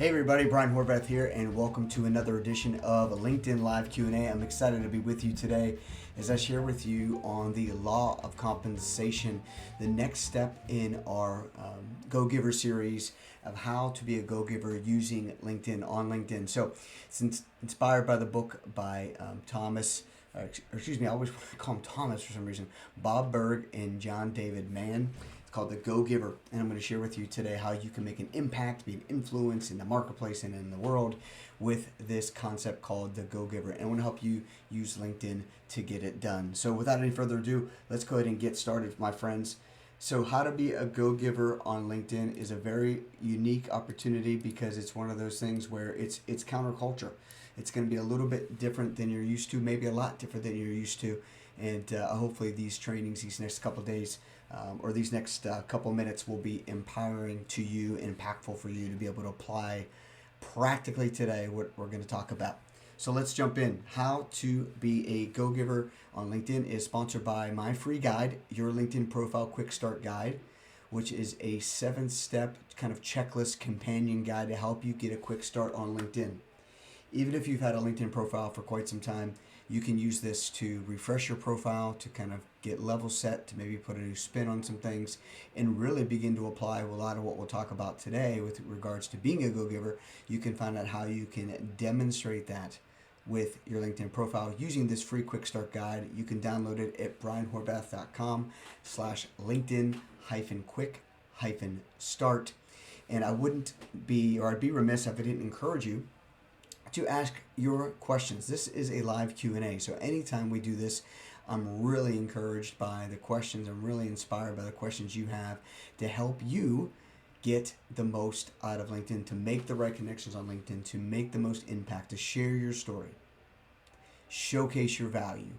Hey everybody, Brian Horvath here, and welcome to another edition of LinkedIn Live Q&A. I'm excited to be with you today as I share with you on the law of compensation, the next step in our Go Giver series of how to be a Go Giver using LinkedIn on LinkedIn. So it's inspired by the book by Thomas, or excuse me, I always want to call him Thomas for some reason, Bob Berg and John David Mann. Called the Go Giver, and I'm going to share with you today how you can make an impact, be an influence in the marketplace and in the world with this concept called the Go Giver. And I want to help you use LinkedIn to get it done. So without any further ado, let's go ahead and get started, my friends. So how to be a Go Giver on LinkedIn is a very unique opportunity because it's one of those things where it's counterculture. It's going to be a little bit different than you're used to, maybe a lot different than you're used to. And hopefully these trainings, these next couple of days, or these next couple minutes will be empowering to you, impactful for you to be able to apply practically today what we're going to talk about. So let's jump in. How to be a Go Giver on LinkedIn is sponsored by my free guide, Your LinkedIn Profile Quick Start Guide, which is a 7-step kind of checklist companion guide to help you get a quick start on LinkedIn. Even if you've had a LinkedIn profile for quite some time, you can use this to refresh your profile, to kind of get level set, to maybe put a new spin on some things, and really begin to apply a lot of what we'll talk about today with regards to being a Go Giver. You can find out how you can demonstrate that with your LinkedIn profile using this free quick start guide. You can download it at brianhorvath.com/LinkedIn-quick-start. And I'd be remiss if I didn't encourage you to ask your questions. This is a live Q&A, so anytime we do this, I'm really encouraged by the questions. I'm really inspired by the questions you have to help you get the most out of LinkedIn, to make the right connections on LinkedIn, to make the most impact, to share your story, showcase your value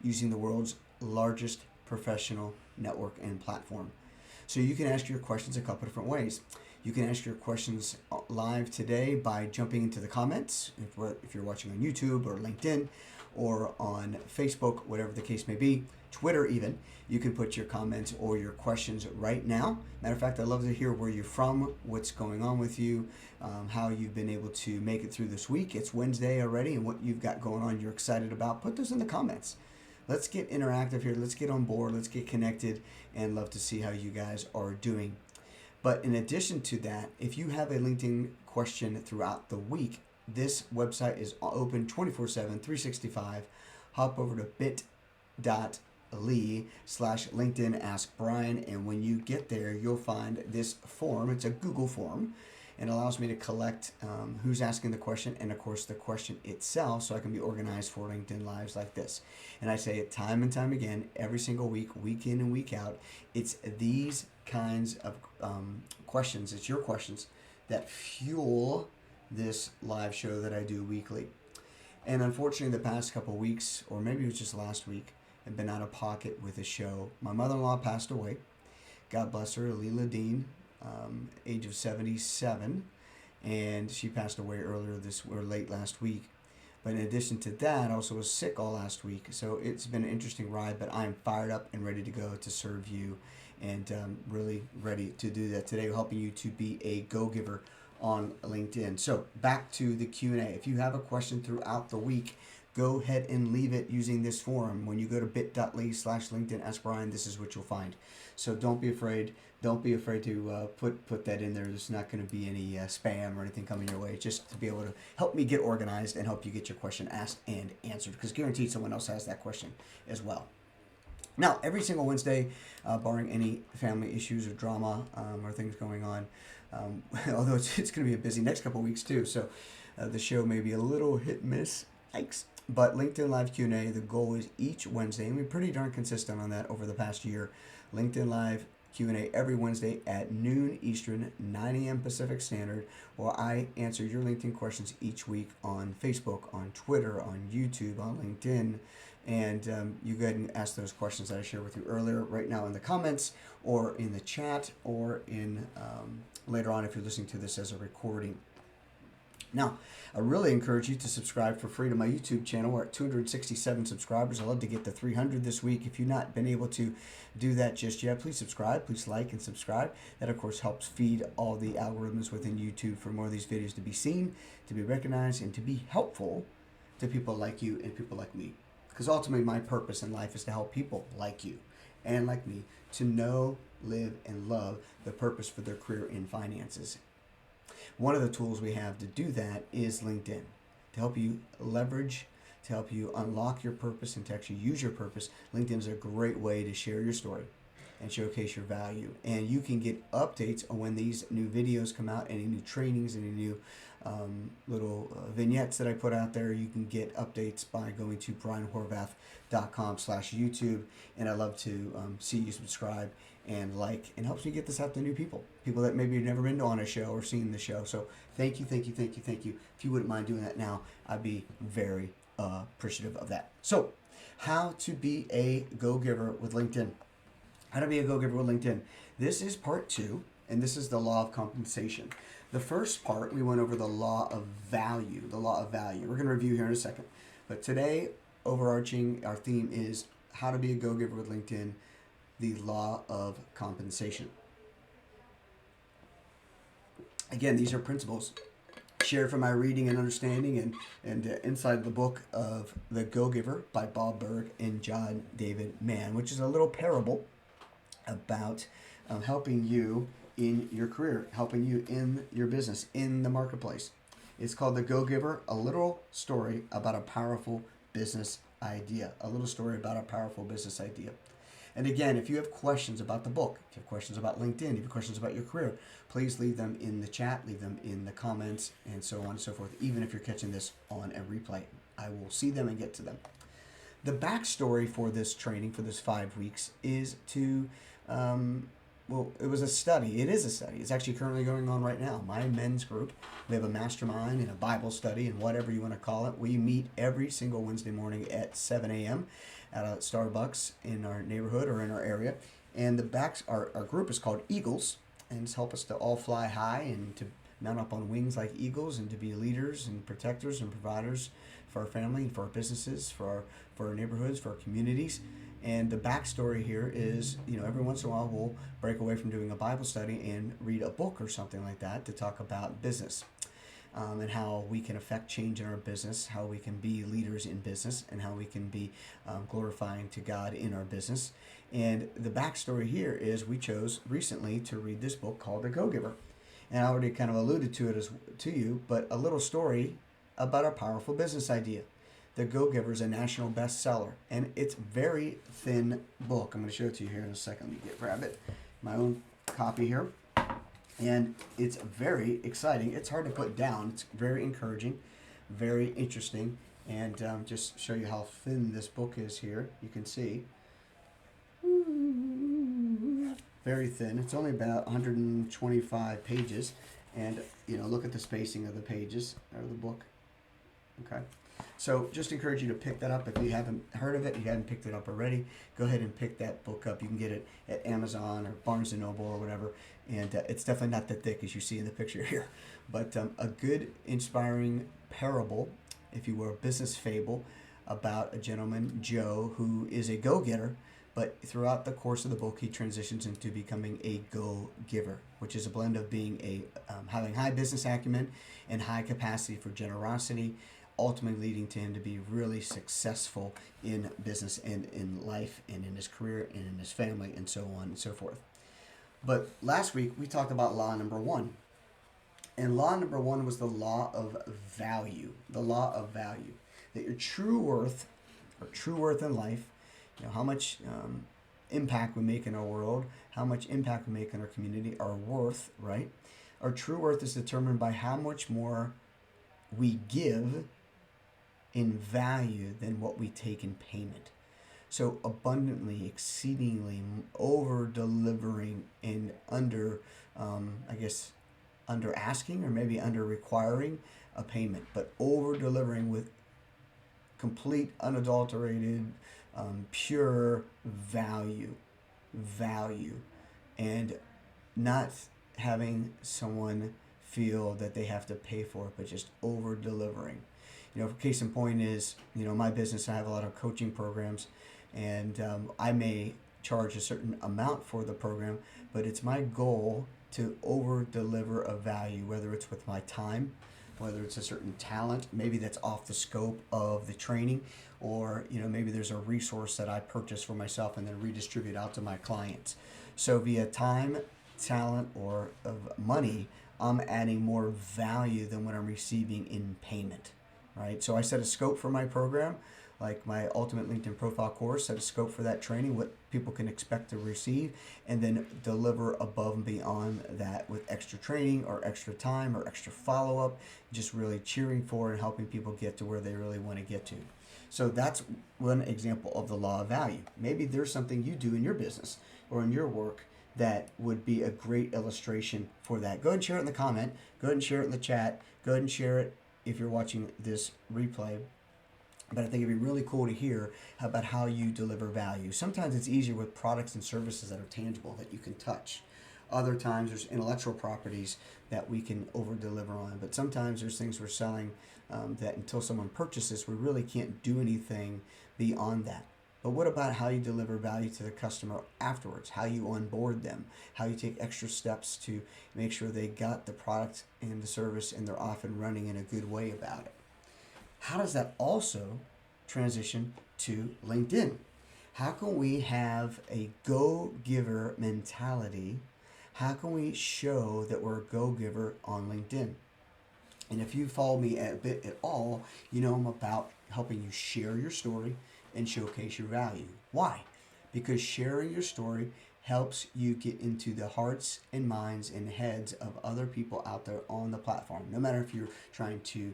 using the world's largest professional network and platform. So you can ask your questions a couple different ways. You can ask your questions live today by jumping into the comments, if you're watching on YouTube or LinkedIn or on Facebook, whatever the case may be, Twitter even. You can put your comments or your questions right now. Matter of fact, I'd love to hear where you're from, what's going on with you, how you've been able to make it through this week. It's Wednesday already, and what you've got going on you're excited about. Put those in the comments. Let's get interactive here. Let's get on board. Let's get connected, and love to see how you guys are doing. But in addition to that, if you have a LinkedIn question throughout the week, this website is open 24/7, 365. Hop over to bit.ly/LinkedIn Ask Brian, and when you get there, you'll find this form. It's a Google form. It allows me to collect who's asking the question and, of course, the question itself, so I can be organized for LinkedIn Lives like this. And I say it time and time again, every single week, week in and week out. It's these kinds of questions, it's your questions, that fuel this live show that I do weekly. And unfortunately, the past couple of weeks, or maybe it was just last week, I've been out of pocket with the show. My mother-in-law passed away. God bless her, Leela Dean. Age of 77, and she passed away late last week. But in addition to that, I also was sick all last week, so it's been an interesting ride, but I am fired up and ready to go to serve you, and really ready to do that today, helping you to be a Go Giver on LinkedIn. So back to the Q&A. If you have a question throughout the week, go ahead and leave it using this forum. When you go to bit.ly/LinkedIn Ask Brian, this is what you'll find. So don't be afraid. Don't be afraid to put that in there. There's not going to be any spam or anything coming your way. Just to be able to help me get organized and help you get your question asked and answered, because guaranteed someone else has that question as well. Now, every single Wednesday, barring any family issues or drama or things going on, although it's going to be a busy next couple of weeks too, so the show may be a little hit and miss. Yikes. But LinkedIn Live Q&A, the goal is each Wednesday, and we're pretty darn consistent on that over the past year. LinkedIn Live Q&A every Wednesday at noon Eastern, 9 a.m. Pacific Standard, where I answer your LinkedIn questions each week on Facebook, on Twitter, on YouTube, on LinkedIn. And you go ahead and ask those questions that I shared with you earlier right now in the comments, or in the chat, or in later on if you're listening to this as a recording. Now, I really encourage you to subscribe for free to my YouTube channel. We're at 267 subscribers. I'd love to get to 300 this week. If you've not been able to do that just yet, please subscribe. Please like and subscribe. That, of course, helps feed all the algorithms within YouTube for more of these videos to be seen, to be recognized, and to be helpful to people like you and people like me. Because ultimately, my purpose in life is to help people like you and like me to know, live, and love the purpose for their career in finances. One of the tools we have to do that is LinkedIn, to help you leverage, to help you unlock your purpose and to actually use your purpose. LinkedIn is a great way to share your story and showcase your value. And you can get updates on when these new videos come out, any new trainings, any new little vignettes that I put out there. You can get updates by going to brianhorvath.com/YouTube. And I love to see you subscribe and like, and helps me get this out to new people that maybe have never been on a show or seen the show. So thank you. If you wouldn't mind doing that now, I'd be very appreciative of that. So how to be a go-giver with LinkedIn. How to be a go-giver with LinkedIn. This is part 2, and this is the law of compensation. The first part, we went over the law of value. The law of value. We're going to review here in a second. But today, overarching, our theme is how to be a go-giver with LinkedIn, the law of compensation. Again, these are principles shared from my reading and understanding and inside the book of The Go-Giver by Bob Berg and John David Mann, which is a little parable about helping you in your career, helping you in your business, in the marketplace. It's called The Go-Giver, a little story about a powerful business idea. A little story about a powerful business idea. And again, if you have questions about the book, if you have questions about LinkedIn, if you have questions about your career, please leave them in the chat, leave them in the comments, and so on and so forth, even if you're catching this on a replay. I will see them and get to them. The backstory for this training, for this 5 weeks, is to, it was a study. It is a study. It's actually currently going on right now. My men's group, we have a mastermind and a Bible study and whatever you want to call it. We meet every single Wednesday morning at 7 a.m. at a Starbucks in our neighborhood or in our area. And our group is called Eagles, and it's help us to all fly high and to mount up on wings like eagles and to be leaders and protectors and providers for our family and for our businesses, for our neighborhoods, for our communities. And the backstory here is, every once in a while we'll break away from doing a Bible study and read a book or something like that to talk about business. And how we can affect change in our business, how we can be leaders in business, and how we can be glorifying to God in our business. And the backstory here is we chose recently to read this book called The Go-Giver. And I already kind of alluded to it to you, but a little story about a powerful business idea. The Go-Giver is a national bestseller, and it's a very thin book. I'm going to show it to you here in a second. Let me grab it. My own copy here. And it's very exciting. It's hard to put down. It's very encouraging, very interesting. And just show you how thin this book is here. You can see. Very thin. It's only about 125 pages. And, look at the spacing of the pages of the book. Okay. So just encourage you to pick that up. If you haven't heard of it, you haven't picked it up already, go ahead and pick that book up. You can get it at Amazon or Barnes & Noble or whatever. And it's definitely not that thick as you see in the picture here. But a good, inspiring parable, if you will, a business fable about a gentleman, Joe, who is a go-getter. But throughout the course of the book, he transitions into becoming a go-giver, which is a blend of being having high business acumen and high capacity for generosity, ultimately leading to him to be really successful in business and in life and in his career and in his family and so on and so forth. But last week we talked about law number 1. And law number 1 was the law of value. The law of value. That your true worth in life, how much impact we make in our world, how much impact we make in our community, our worth, right? Our true worth is determined by how much more we give in value than what we take in payment. So abundantly, exceedingly, over-delivering and under asking or maybe under requiring a payment, but over-delivering with complete, unadulterated, pure value, and not having someone feel that they have to pay for it, but just over delivering. Case in point is, my business, I have a lot of coaching programs, and I may charge a certain amount for the program, but it's my goal to over deliver a value, whether it's with my time, whether it's a certain talent, maybe that's off the scope of the training, or maybe there's a resource that I purchase for myself and then redistribute out to my clients. So via time, talent, or of money, I'm adding more value than what I'm receiving in payment, right? So I set a scope for my program, like my Ultimate LinkedIn Profile course, set a scope for that training, what people can expect to receive, and then deliver above and beyond that with extra training or extra time or extra follow-up, just really cheering for and helping people get to where they really want to get to. So that's one example of the law of value. Maybe there's something you do in your business or in your work that would be a great illustration for that. Go ahead and share it in the comment. Go ahead and share it in the chat. Go ahead and share it if you're watching this replay. But I think it'd be really cool to hear about how you deliver value. Sometimes it's easier with products and services that are tangible, that you can touch. Other times there's intellectual properties that we can over deliver on. But sometimes there's things we're selling that until someone purchases, we really can't do anything beyond that. But what about how you deliver value to the customer afterwards? How you onboard them? How you take extra steps to make sure they got the product and the service and they're off and running in a good way about it? How does that also transition to LinkedIn? How can we have a go-giver mentality? How can we show that we're a go-giver on LinkedIn? And if you follow me a bit at all, I'm about helping you share your story and showcase your value. Why? Because sharing your story helps you get into the hearts and minds and heads of other people out there on the platform. No matter if you're trying to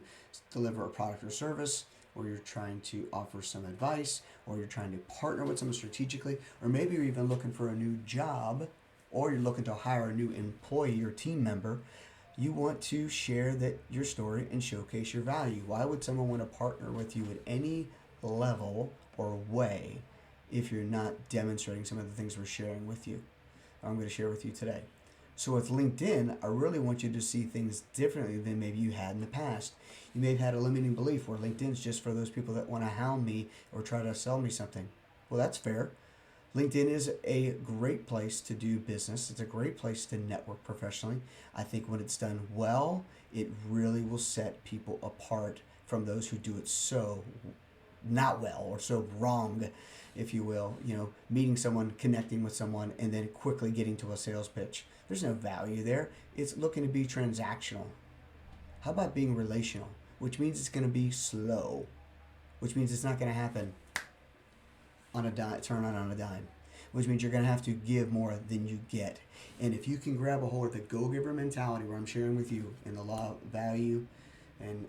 deliver a product or service, or you're trying to offer some advice, or you're trying to partner with someone strategically, or maybe you're even looking for a new job, or you're looking to hire a new employee or team member, you want to share that your story and showcase your value. Why would someone want to partner with you at any level or way if you're not demonstrating some of the things we're sharing with you, I'm going to share with you today? So with LinkedIn, I really want you to see things differently than maybe you had in the past. You may have had a limiting belief where LinkedIn's just for those people that want to hound me or try to sell me something. Well, that's fair. LinkedIn is a great place to do business. It's a great place to network professionally. I think when it's done well, it really will set people apart from those who do it so not well or so wrong, if you will. Meeting someone, connecting with someone, and then quickly getting to a sales pitch. There's no value there. It's looking to be transactional. How about being relational? Which means it's going to be slow, which means it's not going to happen on a dime, turn on a dime, which means you're going to have to give more than you get. And if you can grab a hold of the go-giver mentality, where I'm sharing with you in the law of value and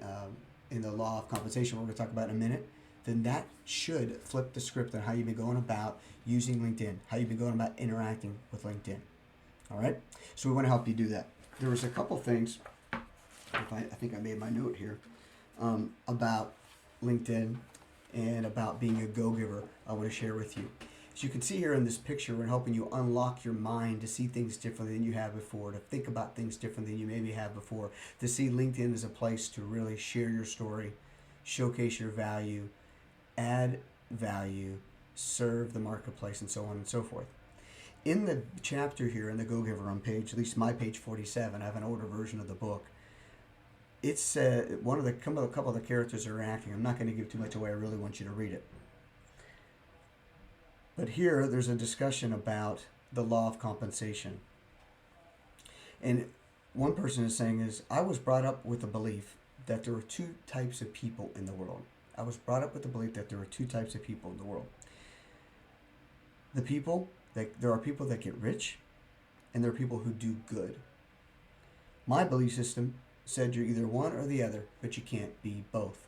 in the law of compensation, we're going to talk about in a minute, then that should flip the script on how you've been going about using LinkedIn, how you've been going about interacting with LinkedIn. All right? So we want to help you do that. There was a couple things, I think I made my note here, about LinkedIn and about being a go-giver I want to share with you. As you can see here in this picture, we're helping you unlock your mind to see things differently than you have before, to think about things differently than you maybe have before, to see LinkedIn as a place to really share your story, showcase your value, add value, serve the marketplace, and so on and so forth. In the chapter here in the Go-Giver on page, at least my page 47, I have an older version of the book. It's a couple of the characters are acting. I'm not going to give too much away. I really want you to read it. But here, there's a discussion about the law of compensation. And one person is saying I was brought up with the belief that there are two types of people in the world. I was brought up with the belief that there are two types of people in the world. There are people that get rich, and there are people who do good. My belief system said you're either one or the other, but you can't be both.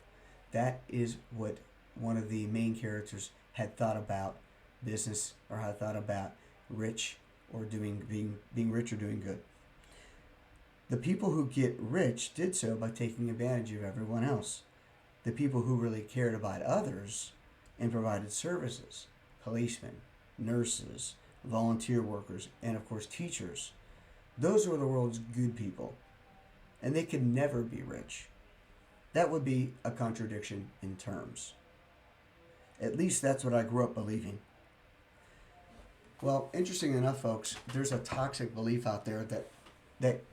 That is what one of the main characters had thought about business, or had thought about rich or being rich or doing good. The people who get rich did so by taking advantage of everyone else. The people who really cared about others and provided services, policemen, nurses, volunteer workers, and of course teachers, those were the world's good people. and they can never be rich. That would be a contradiction in terms. At least that's what I grew up believing. Well, interesting enough, folks, there's a toxic belief out there that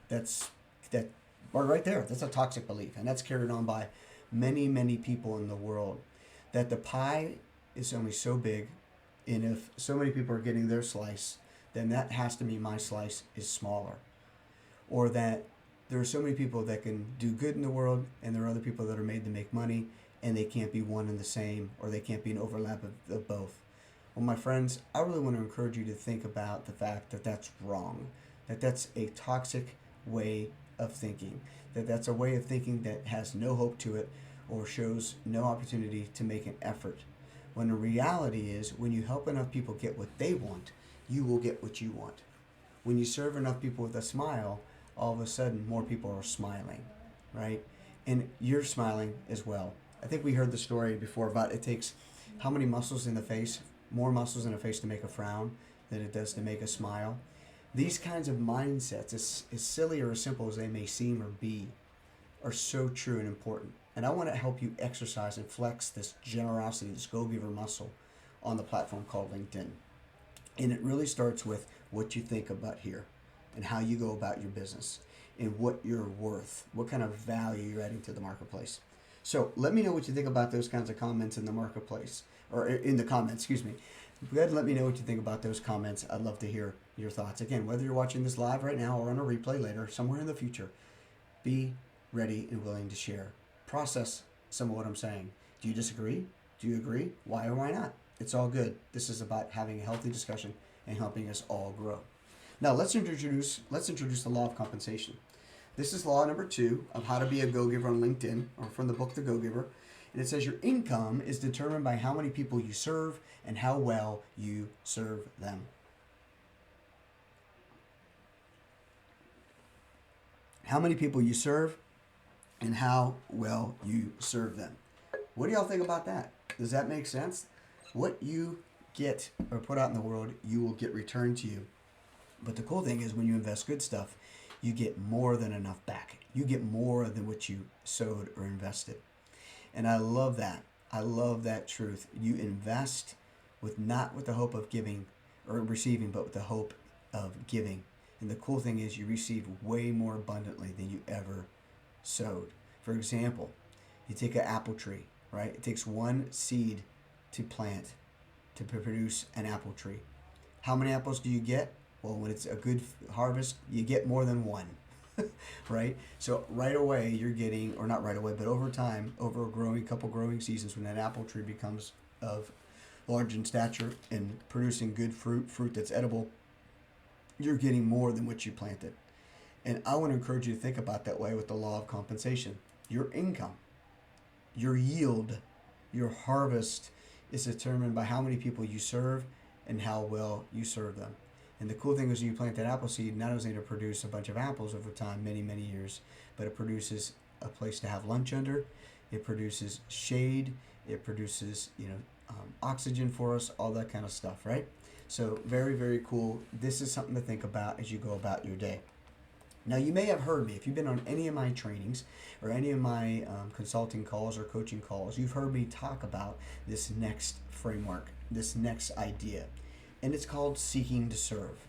or right there, that's a toxic belief, and that's carried on by many, many people in the world. That the pie is only so big, and if so many people are getting their slice, then that has to mean my slice is smaller. Or that there are so many people that can do good in the world, and there are other people that are made to make money, and they can't be one and the same, or they can't be an overlap of both. Well, my friends, I really want to encourage you to think about the fact that that's wrong, that that's a toxic way of thinking, that that's a way of thinking that has no hope to it or shows no opportunity to make an effort. When the reality is, when you help enough people get what they want, you will get what you want. When you serve enough people with a smile, all of a sudden more people are smiling, right? And you're smiling as well. I think we heard the story before about it takes how many muscles in the face, more muscles in the face to make a frown than it does to make a smile. These kinds of mindsets, as silly or as simple as they may seem or be, are so true and important. And I want to help you exercise and flex this generosity, this go-giver muscle on the platform called LinkedIn. And it really starts with what you think about here and how you go about your business and what you're worth, what kind of value you're adding to the marketplace. So let me know what you think about those kinds of comments in the marketplace, or in the comments, excuse me. Go ahead and let me know what you think about those comments. I'd love to hear your thoughts. Again, whether you're watching this live right now or on a replay later, somewhere in the future, be ready and willing to share. Process some of what I'm saying. Do you disagree? Do you agree? Why or why not? It's all good. This is about having a healthy discussion and helping us all grow. Now let's introduce the law of compensation. This is law number 2 of how to be a go-giver on LinkedIn, or from the book The Go-Giver. And it says your income is determined by how many people you serve and how well you serve them. How many people you serve and how well you serve them. What do y'all think about that? Does that make sense? What you get or put out in the world, you will get returned to you. But the cool thing is when you invest good stuff, you get more than enough back. You get more than what you sowed or invested. And I love that. I love that truth. You invest not with the hope of giving or receiving, but with the hope of giving. And the cool thing is you receive way more abundantly than you ever sowed. For example, you take an apple tree, right? It takes one seed to plant to produce an apple tree. How many apples do you get? Well, when it's a good harvest, you get more than one, right? So right away you're getting, or not right away, but over time, over a couple growing seasons, when that apple tree becomes of large in stature and producing good fruit that's edible, you're getting more than what you planted. And I want to encourage you to think about that way with the law of compensation. Your income, your yield, your harvest is determined by how many people you serve and how well you serve them. And the cool thing is when you plant that apple seed, not only does it produce a bunch of apples over time, many, many years, but it produces a place to have lunch under. It produces shade. It produces, oxygen for us, all that kind of stuff, right? So very, very cool. This is something to think about as you go about your day. Now, you may have heard me. If you've been on any of my trainings or any of my consulting calls or coaching calls, you've heard me talk about this next framework, this next idea. And it's called seeking to serve.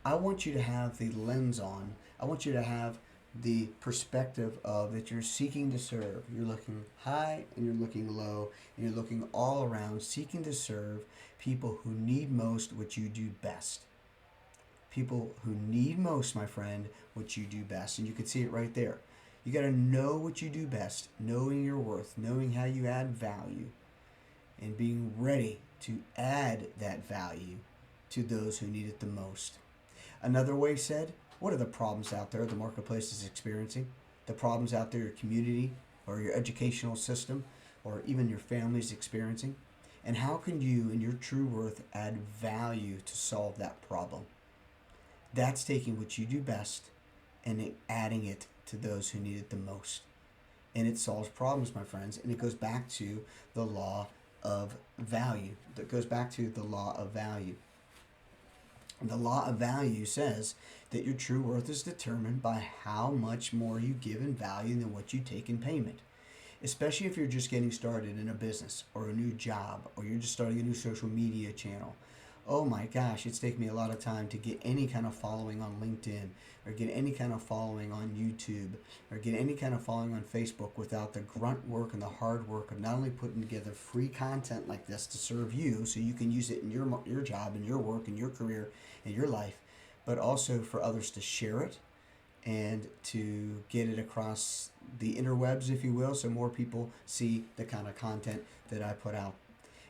I want you to have the lens on. I want you to have the perspective of that you're seeking to serve. You're looking high and you're looking low and you're looking all around, seeking to serve people who need most what you do best. People who need most, my friend, what you do best. And you can see it right there. You got to know what you do best, knowing your worth, knowing how you add value, and being ready to add that value to those who need it the most. Another way said, what are the problems out there the marketplace is experiencing? The problems out there your community or your educational system or even your family is experiencing? And how can you, in your true worth, add value to solve that problem? That's taking what you do best and adding it to those who need it the most. And it solves problems, my friends. And it goes back to the law of value. That goes back to the law of value. The law of value says that your true worth is determined by how much more you give in value than what you take in payment. Especially if you're just getting started in a business or a new job, or you're just starting a new social media channel. Oh my gosh, it's taken me a lot of time to get any kind of following on LinkedIn, or get any kind of following on YouTube, or get any kind of following on Facebook without the grunt work and the hard work of not only putting together free content like this to serve you so you can use it in your job and your work and your career and your life, but also for others to share it and to get it across the interwebs, if you will, so more people see the kind of content that I put out.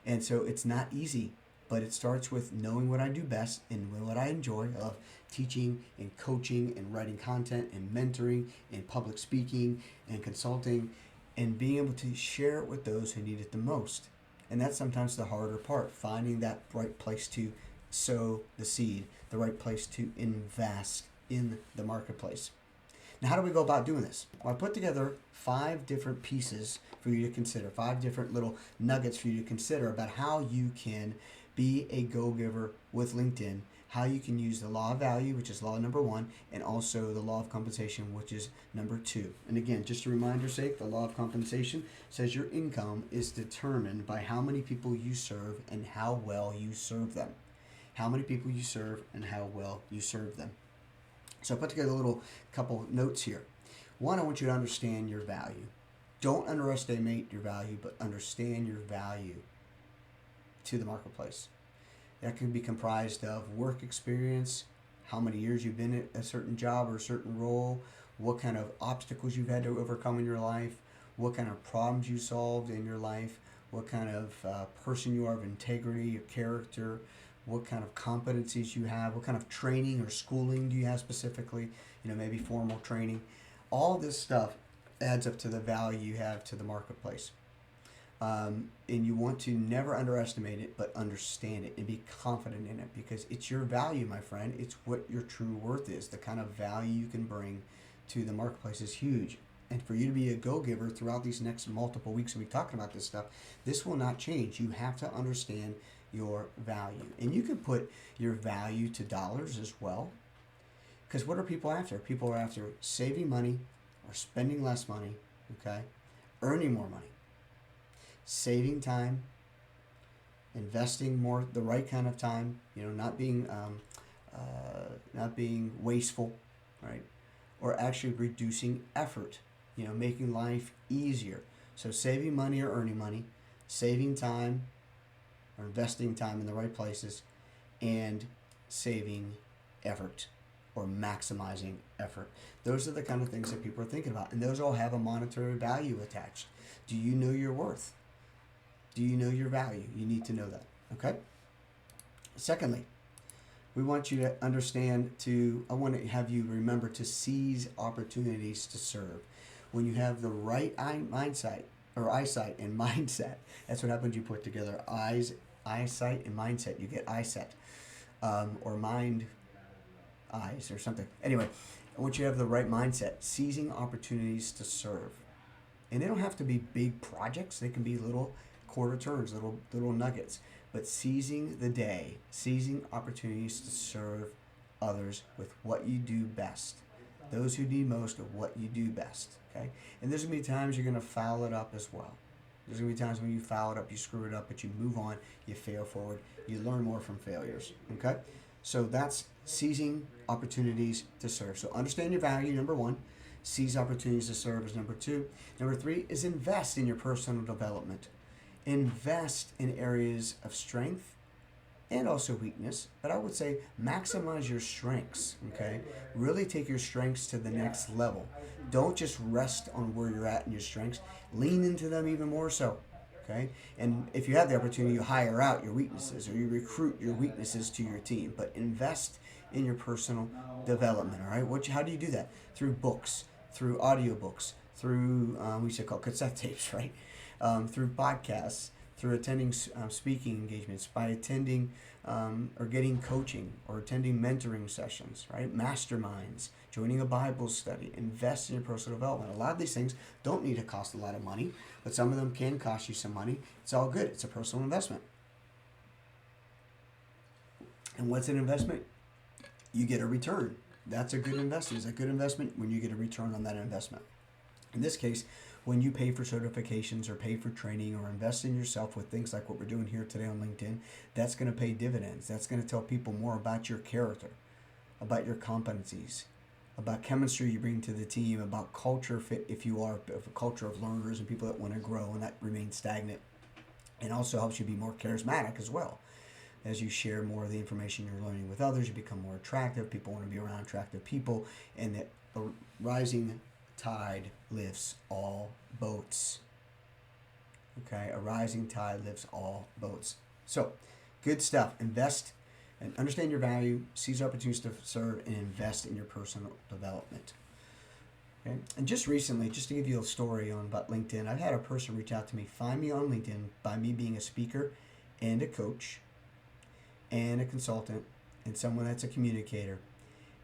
And so it's not easy, but it starts with knowing what I do best and what I enjoy. I love teaching and coaching and writing content and mentoring and public speaking and consulting, and being able to share it with those who need it the most. And that's sometimes the harder part, finding that right place to sow the seed, the right place to invest in the marketplace. Now, how do we go about doing this? Well, I put together 5 different pieces for you to consider, 5 different little nuggets for you to consider about how you can be a go-giver with LinkedIn, how you can use the law of value, which is law number 1, and also the law of compensation, which is number 2. And again, just a reminder's sake, the law of compensation says your income is determined by how many people you serve and how well you serve them. How many people you serve and how well you serve them. So I put together a little couple notes here. 1, I want you to understand your value. Don't underestimate your value, but understand your value to the marketplace. That can be comprised of work experience, how many years you've been at a certain job or a certain role, what kind of obstacles you've had to overcome in your life, what kind of problems you solved in your life, what kind of person you are of integrity, your character, what kind of competencies you have, what kind of training or schooling do you have specifically, maybe formal training. All this stuff adds up to the value you have to the marketplace. And you want to never underestimate it, but understand it and be confident in it, because it's your value, my friend. It's what your true worth is. The kind of value you can bring to the marketplace is huge. And for you to be a go-giver throughout these next multiple weeks we'll be talking about this stuff, this will not change. You have to understand your value. And you can put your value to dollars as well. Because what are people after? People are after saving money or spending less money, okay? Earning more money, saving time, investing more, the right kind of time, not being wasteful, right? Or actually reducing effort, making life easier. So saving money or earning money, saving time or investing time in the right places, and saving effort or maximizing effort. Those are the kind of things that people are thinking about, and those all have a monetary value attached. Do you know your worth? Do you know your value? You need to know that, okay? Secondly, we want you to understand I want to have you remember to seize opportunities to serve. When you have the right eyesight and mindset, that's what happens. You put together eyesight and mindset, you get eyeset, or mind eyes or something. Anyway, I want you to have the right mindset, seizing opportunities to serve. And they don't have to be big projects. They can be little quarter turns, little nuggets. But seizing the day, seizing opportunities to serve others with what you do best. Those who need most of what you do best, okay? And there's going to be times you're going to foul it up as well. There's going to be times when you foul it up, you screw it up, but you move on, you fail forward, you learn more from failures, okay? So that's seizing opportunities to serve. So understand your value, number 1. Seize opportunities to serve is number 2. Number 3 is invest in your personal development. Invest in areas of strength and also weakness, but I would say maximize your strengths, okay? Really take your strengths to the next level. Don't just rest on where you're at in your strengths. Lean into them even more so, okay? And if you have the opportunity, you hire out your weaknesses or you recruit your weaknesses to your team, but invest in your personal development, all right? How do you do that? Through books, through audiobooks, through, we should call cassette tapes, right? Through podcasts, through attending speaking engagements, by attending or getting coaching or attending mentoring sessions, right? Masterminds, joining a Bible study, invest in your personal development. A lot of these things don't need to cost a lot of money, but some of them can cost you some money. It's all good. It's a personal investment. And what's an investment? you get a return. That's a good investment. It's a good investment when you get a return on that investment. In this case, when you pay for certifications or pay for training or invest in yourself with things like what we're doing here today on LinkedIn, that's going to pay dividends. That's going to tell people more about your character, about your competencies, about chemistry you bring to the team, about culture fit if you are a culture of learners and people that want to grow and not remain stagnant. It also helps you be more charismatic as well. As you share more of the information you're learning with others, you become more attractive. People want to be around attractive people, and that a rising tide lifts all boats. Okay, a rising tide lifts all boats. So, good stuff. Invest and understand your value, seize opportunities to serve, and invest in your personal development. Okay, and just recently, just to give you a story on about LinkedIn, I've had a person reach out to me, find me on LinkedIn by me being a speaker and a coach and a consultant and someone that's a communicator,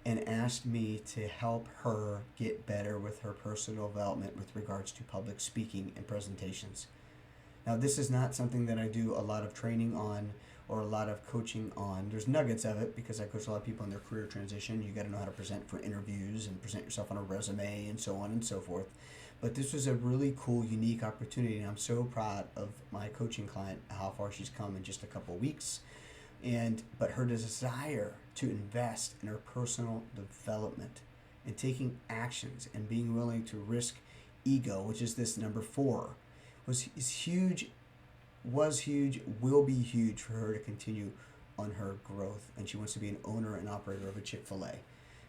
and asked me to help her get better with her personal development with regards to public speaking and presentations. Now, this is not something that I do a lot of training on or a lot of coaching on. There's nuggets of it because I coach a lot of people in their career transition. You got to know how to present for interviews and present yourself on a resume and so on and so forth. But this was a really cool, unique opportunity, and I'm so proud of my coaching client, how far she's come in just a couple of weeks. But her desire to invest in her personal development and taking actions and being willing to risk ego, which is this number 4, is huge, was huge, will be huge for her to continue on her growth. And she wants to be an owner and operator of a Chick-fil-A.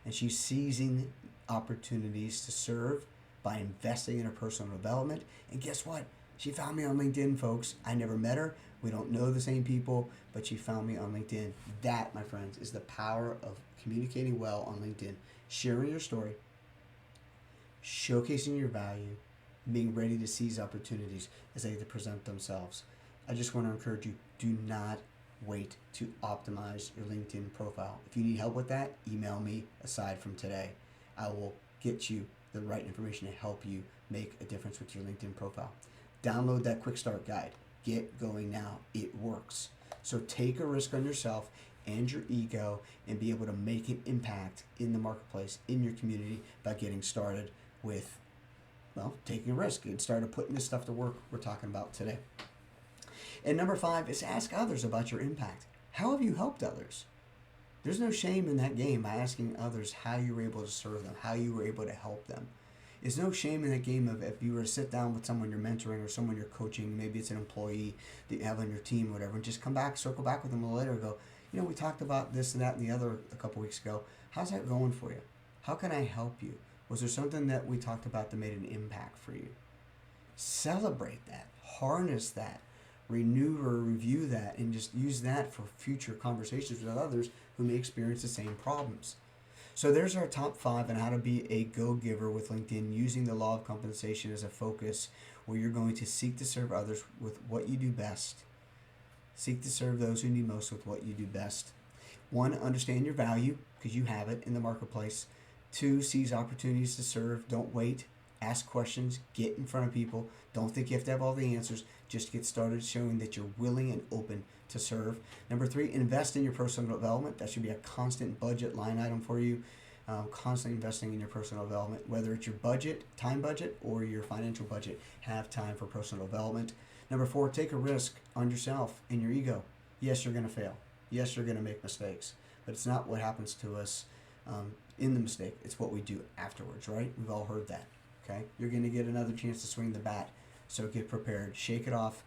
And she's seizing opportunities to serve by investing in her personal development. And guess what? She found me on LinkedIn, folks. I never met her. We don't know the same people, but she found me on LinkedIn. That, my friends, is the power of communicating well on LinkedIn. Sharing your story, showcasing your value, being ready to seize opportunities as they present themselves. I just want to encourage you, do not wait to optimize your LinkedIn profile. If you need help with that, email me aside from today. I will get you the right information to help you make a difference with your LinkedIn profile. Download that quick start guide. Get going now. It works. So take a risk on yourself and your ego and be able to make an impact in the marketplace, in your community, by getting started with, well, taking a risk and started putting this stuff to work we're talking about today. And number 5 is ask others about your impact. How have you helped others? There's no shame in that game by asking others how you were able to serve them, how you were able to help them. There's no shame in that game of if you were to sit down with someone you're mentoring or someone you're coaching, maybe it's an employee that you have on your team or whatever, and just come back, circle back with them a little later and go, you know, we talked about this and that and the other a couple weeks ago. How's that going for you? How can I help you? Was there something that we talked about that made an impact for you? Celebrate that, harness that, renew or review that, and just use that for future conversations with others who may experience the same problems. So there's our top 5 on how to be a go-giver with LinkedIn, using the law of compensation as a focus, where you're going to seek to serve others with what you do best. Seek to serve those who need most with what you do best. 1, understand your value, because you have it in the marketplace. 2, seize opportunities to serve. Don't wait. Ask questions. Get in front of people. Don't think you have to have all the answers. Just get started showing that you're willing and open to serve. Number 3, invest in your personal development. That should be a constant budget line item for you. Constantly investing in your personal development, whether it's your budget, time budget, or your financial budget. Have time for personal development. Number 4, take a risk on yourself and your ego. Yes, you're going to fail. Yes, you're going to make mistakes. But it's not what happens to us in the mistake. It's what we do afterwards, right? We've all heard that. Okay? You're going to get another chance to swing the bat. So get prepared. Shake it off.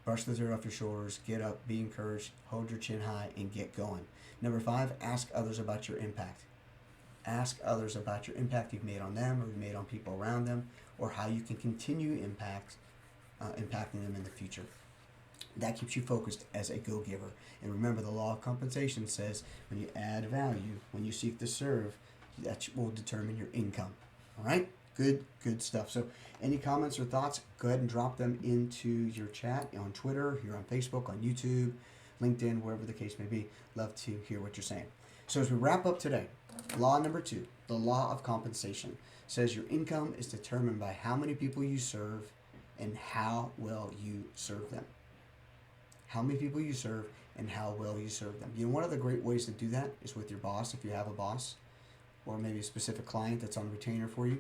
Brush the dirt off your shoulders. Get up. Be encouraged. Hold your chin high and get going. Number 5, ask others about your impact. Ask others about your impact you've made on them or you've made on people around them, or how you can continue impacting them in the future. That keeps you focused as a go-giver. And remember, the law of compensation says when you add value, when you seek to serve, that will determine your income. All right? Good stuff. So any comments or thoughts, go ahead and drop them into your chat on Twitter, here on Facebook, on YouTube, LinkedIn, wherever the case may be. Love to hear what you're saying. So as we wrap up today, law number 2, the law of compensation, says your income is determined by how many people you serve and how well you serve them. How many people you serve and how well you serve them. You know, one of the great ways to do that is with your boss, if you have a boss, or maybe a specific client that's on retainer for you.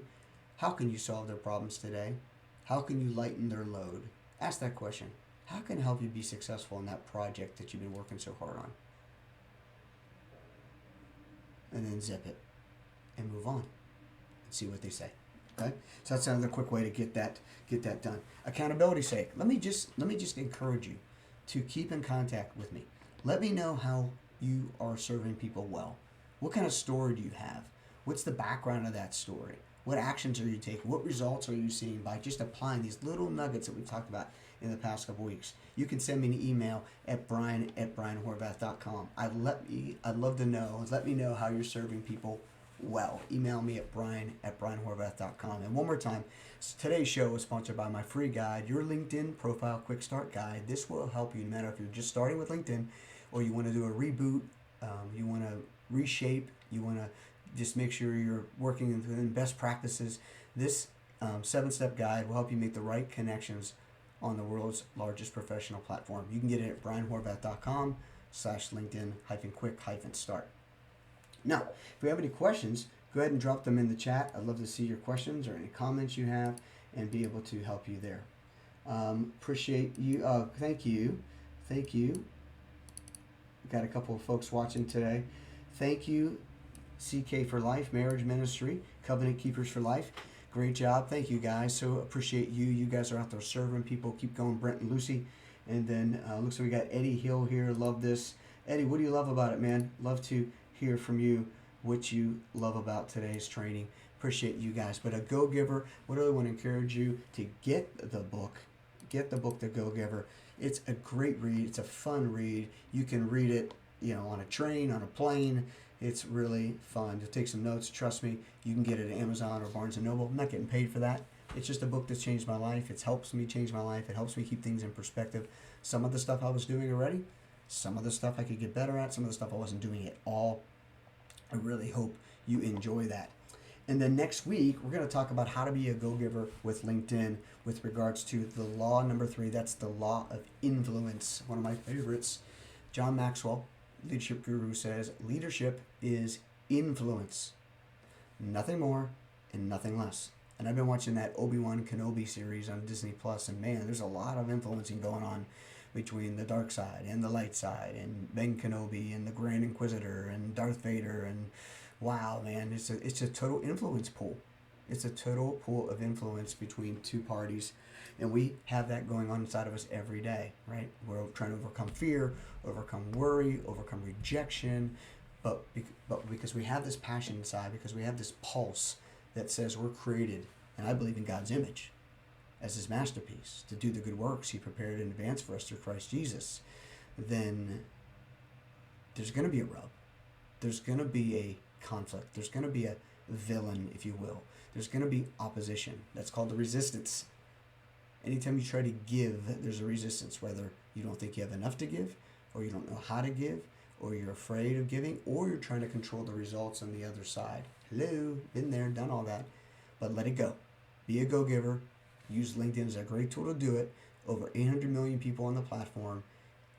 How can you solve their problems today? How can you lighten their load? Ask that question. How can I help you be successful in that project that you've been working so hard on? And then zip it and move on and see what they say. Okay? So that's another quick way to get that done. Accountability's sake. Let me just encourage you to keep in contact with me. Let me know how you are serving people well. What kind of story do you have? What's the background of that story? What actions are you taking? What results are you seeing by just applying these little nuggets that we've talked about in the past couple weeks? You can send me an email at brian@brianhorvath.com. I'd love to know. Let me know how you're serving people well. Email me at brian@brianhorvath.com. And one more time, today's show is sponsored by my free guide, Your LinkedIn Profile Quick Start Guide. This will help you no matter if you're just starting with LinkedIn or you want to do a reboot, you want to reshape, you want to just make sure you're working within best practices. This 7-step guide will help you make the right connections on the world's largest professional platform. You can get it at brianhorvath.com/LinkedIn-quick-start. Now, if you have any questions, go ahead and drop them in the chat. I'd love to see your questions or any comments you have and be able to help you there. Appreciate you. Thank you. Got a couple of folks watching today. Thank you, CK for Life, Marriage Ministry, Covenant Keepers for Life. Great job. Thank you, guys. So appreciate you. You guys are out there serving people. Keep going, Brent and Lucy. And then looks like we got Eddie Hill here. Love this. Eddie, what do you love about it, man? Love to hear from you what you love about today's training. Appreciate you guys. But a Go-Giver, what do I want to encourage you to get the book? Get the book, The Go-Giver. It's a great read. It's a fun read. You can read it, on a train, on a plane. It's really fun. To take some notes, trust me, you can get it at Amazon or Barnes & Noble. I'm not getting paid for that. It's just a book that's changed my life. It helps me change my life. It helps me keep things in perspective. Some of the stuff I was doing already, some of the stuff I could get better at, some of the stuff I wasn't doing at all. I really hope you enjoy that. And then next week, we're going to talk about how to be a go-giver with LinkedIn with regards to the law number 3. That's the law of influence. One of my favorites. John Maxwell, leadership guru, says leadership is influence. Nothing more and nothing less. And I've been watching that Obi-Wan Kenobi series on Disney Plus, and man, there's a lot of influencing going on between the dark side and the light side, and Ben Kenobi and the Grand Inquisitor and Darth Vader, and wow, man, it's a total influence pool. It's a total pool of influence between two parties, and we have that going on inside of us every day, right? We're trying to overcome fear, overcome worry, overcome rejection, but because we have this passion inside, because we have this pulse that says we're created, and I believe in God's image as his masterpiece, to do the good works he prepared in advance for us through Christ Jesus, then there's going to be a rub. There's going to be a conflict. There's going to be a villain, if you will. There's going to be opposition. That's called the resistance. Anytime you try to give, there's a resistance, whether you don't think you have enough to give, or you don't know how to give, or you're afraid of giving, or you're trying to control the results on the other side. Hello, been there, done all that, but let it go. Be a go-giver. Use LinkedIn as a great tool to do it. Over 800 million people on the platform.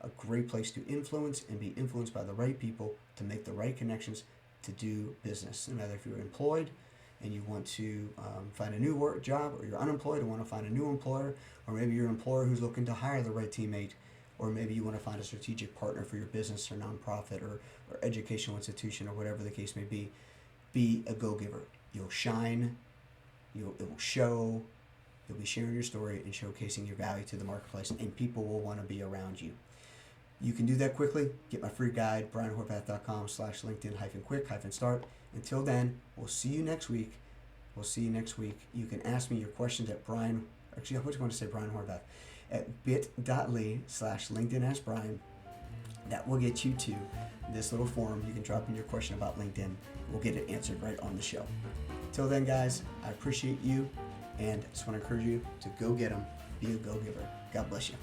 A great place to influence and be influenced by the right people to make the right connections to do business. No matter if you're employed and you want to find a new work job, or you're unemployed and want to find a new employer, or maybe you're an employer who's looking to hire the right teammate, or maybe you want to find a strategic partner for your business or nonprofit or educational institution, or whatever the case may be. Be a go-giver. You'll shine. It will show. You'll be sharing your story and showcasing your value to the marketplace, and people will want to be around you. You can do that quickly. Get my free guide, brianhorvath.com/LinkedIn-quick-start. Until then, we'll see you next week. You can ask me your questions at Brian. Actually, I was going to say Brian Horvath at bit.ly/LinkedIn-Ask-Brian. That will get you to this little form. You can drop in your question about LinkedIn. We'll get it answered right on the show. Till then, guys, I appreciate you, and just want to encourage you to go get them. Be a go-giver. God bless you.